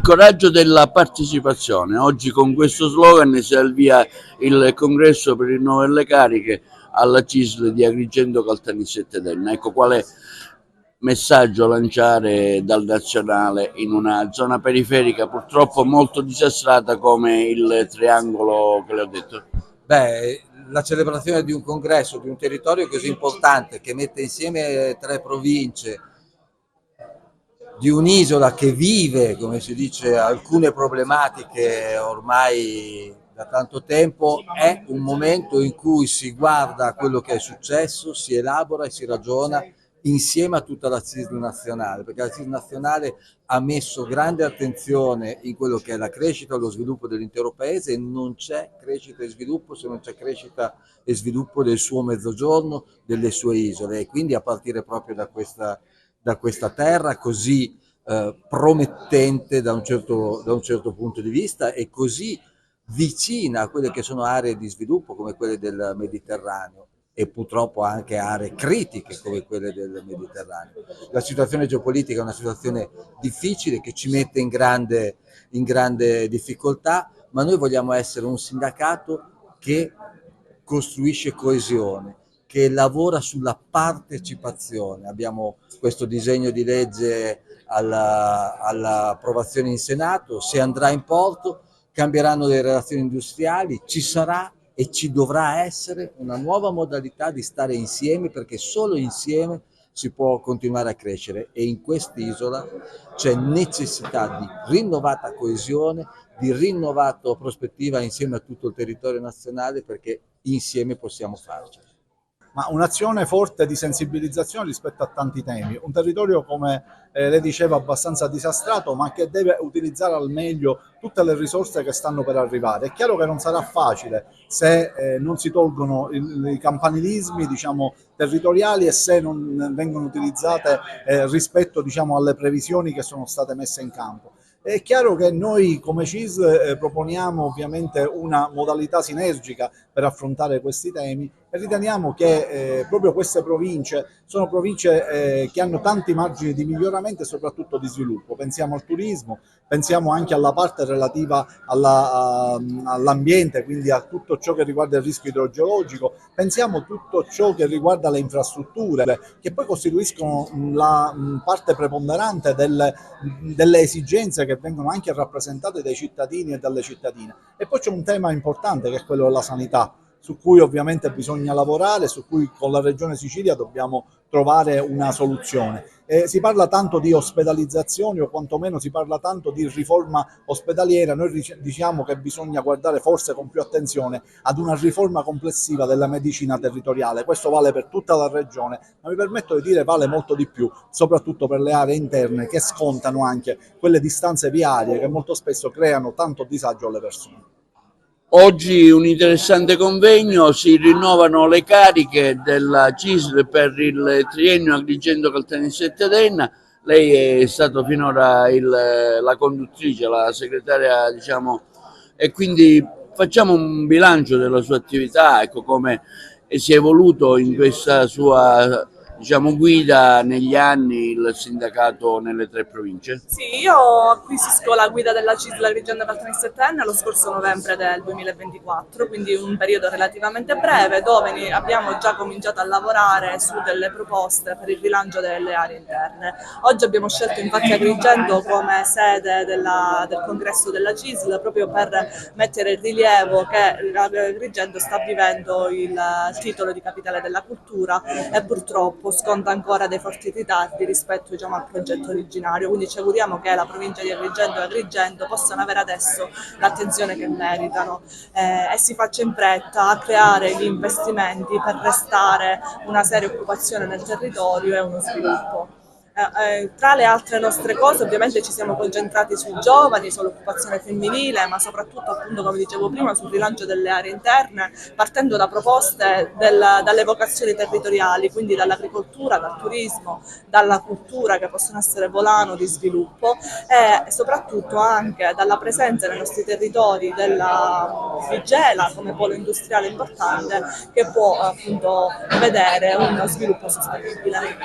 coraggio della partecipazione. Oggi con questo slogan si avvia il congresso per il rinnovo delle cariche alla CISL di Agrigento, Caltanissetta ed Enna. Ecco quale messaggio lanciare dal nazionale in una zona periferica purtroppo molto disastrata come il triangolo che le ho detto. Beh, la celebrazione di un congresso, di un territorio così importante che mette insieme 3 province, di un'isola che vive, come si dice, alcune problematiche ormai da tanto tempo, è un momento in cui si guarda quello che è successo, si elabora e si ragiona insieme a tutta la CISL nazionale, perché la CISL nazionale ha messo grande attenzione in quello che è la crescita e lo sviluppo dell'intero paese, e non c'è crescita e sviluppo se non c'è crescita e sviluppo del suo mezzogiorno, delle sue isole, e quindi a partire proprio da questa terra così promettente da un certo punto di vista e così vicina a quelle che sono aree di sviluppo come quelle del Mediterraneo e purtroppo anche aree critiche come quelle del Mediterraneo. La situazione geopolitica è una situazione difficile che ci mette in grande difficoltà, ma noi vogliamo essere un sindacato che costruisce coesione, che lavora sulla partecipazione. Abbiamo questo disegno di legge all'approvazione in Senato, se andrà in porto cambieranno le relazioni industriali, ci sarà e ci dovrà essere una nuova modalità di stare insieme, perché solo insieme si può continuare a crescere, e in quest'isola c'è necessità di rinnovata coesione, di rinnovata prospettiva insieme a tutto il territorio nazionale, perché insieme possiamo farcela. Ma un'azione forte di sensibilizzazione rispetto a tanti temi. Un territorio, come lei diceva, abbastanza disastrato, ma che deve utilizzare al meglio tutte le risorse che stanno per arrivare. È chiaro che non sarà facile se non si tolgono i campanilismi, diciamo, territoriali, e se non vengono utilizzate rispetto, diciamo, alle previsioni che sono state messe in campo. È chiaro che noi come CISL proponiamo ovviamente una modalità sinergica per affrontare questi temi, e riteniamo che proprio queste province sono province che hanno tanti margini di miglioramento e soprattutto di sviluppo. Pensiamo al turismo, pensiamo anche alla parte relativa all'ambiente, quindi a tutto ciò che riguarda il rischio idrogeologico, pensiamo a tutto ciò che riguarda le infrastrutture, che poi costituiscono la parte preponderante delle esigenze che vengono anche rappresentate dai cittadini e dalle cittadine. E poi c'è un tema importante che è quello della sanità, su cui ovviamente bisogna lavorare, su cui con la Regione Sicilia dobbiamo trovare una soluzione. Si parla tanto di ospedalizzazione, o quantomeno si parla tanto di riforma ospedaliera. Noi diciamo che bisogna guardare forse con più attenzione ad una riforma complessiva della medicina territoriale. Questo vale per tutta la regione, ma mi permetto di dire vale molto di più, soprattutto per le aree interne che scontano anche quelle distanze viarie che molto spesso creano tanto disagio alle persone. Oggi un interessante convegno, si rinnovano le cariche della CISL per il triennio Agrigento, Caltanissetta ed Enna. Lei è stato finora la conduttrice, la segretaria, diciamo, e quindi facciamo un bilancio della sua attività, ecco come si è evoluto in questa sua, diciamo, guida negli anni il sindacato nelle 3 province. Sì, io acquisisco la guida della CISL Agrigento Caltanissetta Enna lo scorso novembre del 2024, quindi un periodo relativamente breve, dove abbiamo già cominciato a lavorare su delle proposte per il rilancio delle aree interne. Oggi abbiamo scelto infatti Agrigento come sede del congresso della CISL, proprio per mettere in rilievo che Agrigento sta vivendo il titolo di capitale della cultura e purtroppo sconta ancora dei forti ritardi rispetto, diciamo, al progetto originario, quindi ci auguriamo che la provincia di Agrigento e Agrigento possano avere adesso l'attenzione che meritano e si faccia in fretta a creare gli investimenti per restare una seria occupazione nel territorio e uno sviluppo. Tra le altre nostre cose ovviamente ci siamo concentrati sui giovani, sull'occupazione femminile, ma soprattutto, appunto, come dicevo prima, sul rilancio delle aree interne, partendo da proposte dalle vocazioni territoriali, quindi dall'agricoltura, dal turismo, dalla cultura, che possono essere volano di sviluppo, e soprattutto anche dalla presenza nei nostri territori della Vigela come polo industriale importante, che può appunto vedere uno sviluppo sostenibile.